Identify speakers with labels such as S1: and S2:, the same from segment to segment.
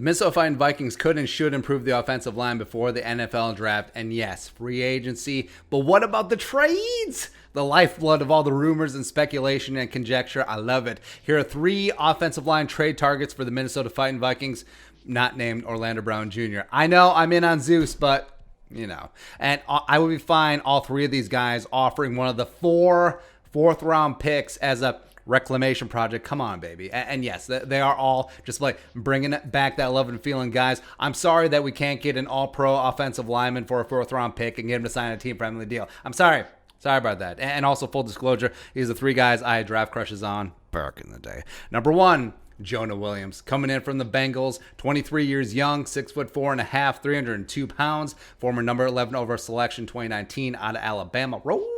S1: Minnesota Vikings could and should improve the offensive line before the NFL draft, and yes, free agency. But what about the trades? The lifeblood of all the rumors and speculation and conjecture. I love it. Here are 3 offensive line trade targets for the Minnesota Vikings, not named Orlando Brown Jr. I know I'm in on Zeus, but you know. And I would be fine, all 3 of these guys, offering one of the 4 fourth-round picks as a reclamation project. Come on, baby. And yes, they are all just like bringing back that love and feeling guys. I'm sorry that we can't get an all-pro offensive lineman for a 4th-round pick and get him to sign a team-friendly deal. I'm sorry. Sorry about that. And also, full disclosure, these are 3 guys I had draft crushes on back in the day. Number 1, Jonah Williams, coming in from the Bengals, 23 years young, 6'4.5", 302 pounds, former number 11 overall selection 2019 out of Alabama. Roll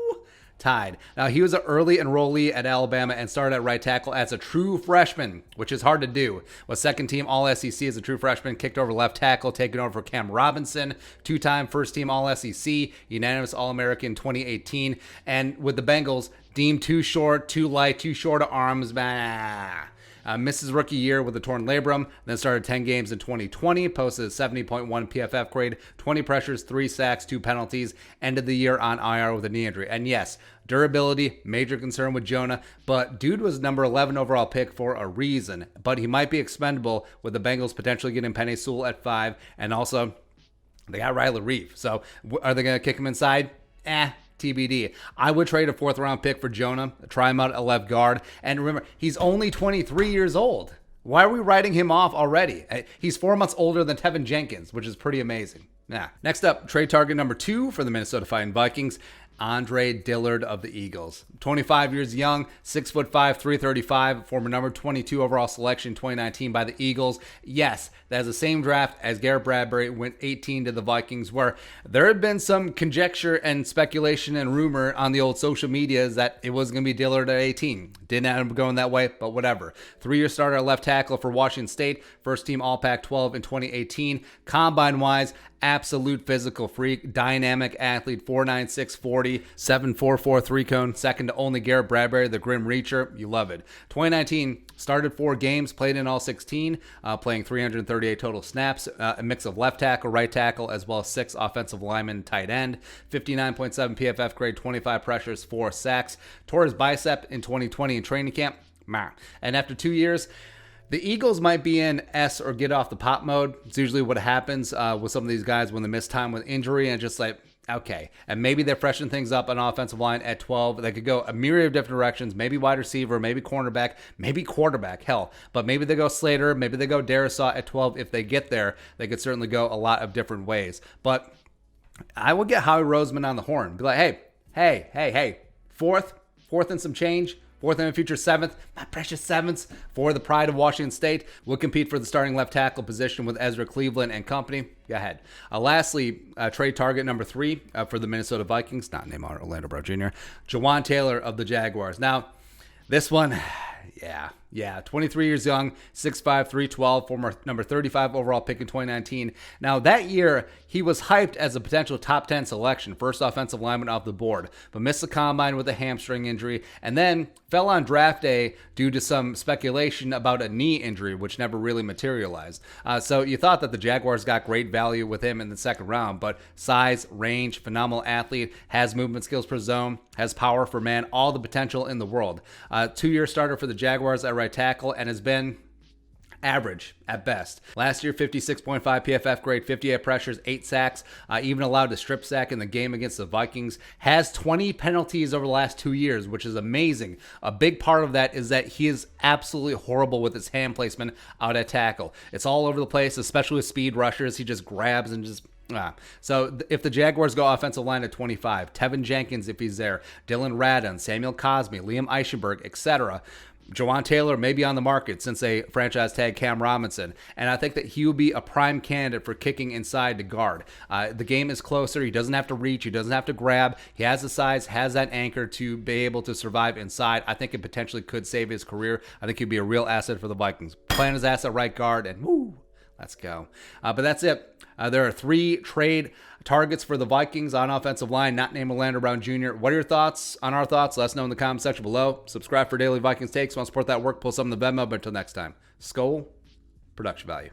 S1: Tide. Now, he was an early enrollee at Alabama and started at right tackle as a true freshman, which is hard to do. Was second team All-SEC as a true freshman, kicked over left tackle, taking over for Cam Robinson, 2-time first team All-SEC, unanimous All-American 2018, and with the Bengals, deemed too short, too light, too short of arms, missed his rookie year with a torn labrum, then started 10 games in 2020, posted a 70.1 PFF grade, 20 pressures, 3 sacks, 2 penalties, ended the year on IR with a knee injury. And yes, durability, major concern with Jonah, but dude was number 11 overall pick for a reason. But he might be expendable with the Bengals potentially getting Penei Sewell at 5, and also they got Riley Reeve. So are they going to kick him inside? TBD. I would trade a 4th-round pick for Jonah, try him out at left guard. And remember, he's only 23 years old. Why are we writing him off already? He's 4 months older than Tevin Jenkins, which is pretty amazing. Next up, trade target number 2 for the Minnesota Vikings, Andre Dillard of the Eagles. 25 years young, 6'5", 335, former number 22 overall selection 2019 by the Eagles. Yes, that's the same draft as Garrett Bradbury, went 18 to the Vikings, where there had been some conjecture and speculation and rumor on the old social medias that it was going to be Dillard at 18. Didn't end up going that way, but whatever. 3-year starter at left tackle for Washington State, first team All-Pac-12 in 2018. Combine-wise, absolute physical freak, dynamic athlete, 4.96 40, 7.44 3-cone, second to only Garrett Bradbury, the Grim Reacher. You love it. 2019, started 4 games, played in all 16, playing 338 total snaps, a mix of left tackle, right tackle, as well as 6 offensive linemen, tight end, 59.7 PFF grade, 25 pressures, 4 sacks, tore his bicep in 2020 in training camp. And after 2 years, the Eagles might be in S or get off the pot mode. It's usually what happens with some of these guys when they miss time with injury, and just like, okay. And maybe they freshen things up on offensive line at 12. They could go a myriad of different directions, maybe wide receiver, maybe cornerback, maybe quarterback, hell. But maybe they go Slater, maybe they go Darisaw at 12. If they get there, they could certainly go a lot of different ways. But I would get Howie Roseman on the horn. Be like, hey, fourth and some change. 4th and a future 7th, my precious 7ths, for the pride of Washington State. We'll compete for the starting left tackle position with Ezra Cleveland and company. Go ahead. Lastly, trade target number 3 for the Minnesota Vikings, not named Orlando Brown Jr., Juwan Taylor of the Jaguars. Now, this one, yeah, 23 years young, 6'5", 312, former number 35 overall pick in 2019. Now, that year, he was hyped as a potential top 10 selection, first offensive lineman off the board, but missed the combine with a hamstring injury, and then fell on draft day due to some speculation about a knee injury, which never really materialized. So you thought that the Jaguars got great value with him in the 2nd round, but size, range, phenomenal athlete, has movement skills per zone, has power for man, all the potential in the world. 2-year starter for the Jaguars at right tackle, and has been average at best. Last year, 56.5 PFF grade, 58 pressures, 8 sacks, even allowed a strip sack in the game against the Vikings. Has 20 penalties over the last 2 years, which is amazing. A big part of that is that he is absolutely horrible with his hand placement out at tackle. It's all over the place, especially with speed rushers. He just grabs and just... So if the Jaguars go offensive line at 25, Tevin Jenkins if he's there, Dylan Radin, Samuel Cosme, Liam Eichenberg, etc., Juwan Taylor may be on the market since they franchise tag Cam Robinson, and I think that he will be a prime candidate for kicking inside to guard. The game is closer. He doesn't have to reach. He doesn't have to grab. He has the size, has that anchor to be able to survive inside. I think it potentially could save his career. I think he'd be a real asset for the Vikings. Plant his ass at right guard, and woo, let's go. But that's it. There are 3 trade targets for the Vikings on offensive line, not named Orlando Brown Jr. What are your thoughts on our thoughts? Let us know in the comment section below. Subscribe for daily Vikings takes. Want to support that work? Pull some in the Venmo. But until next time, Skol, production value.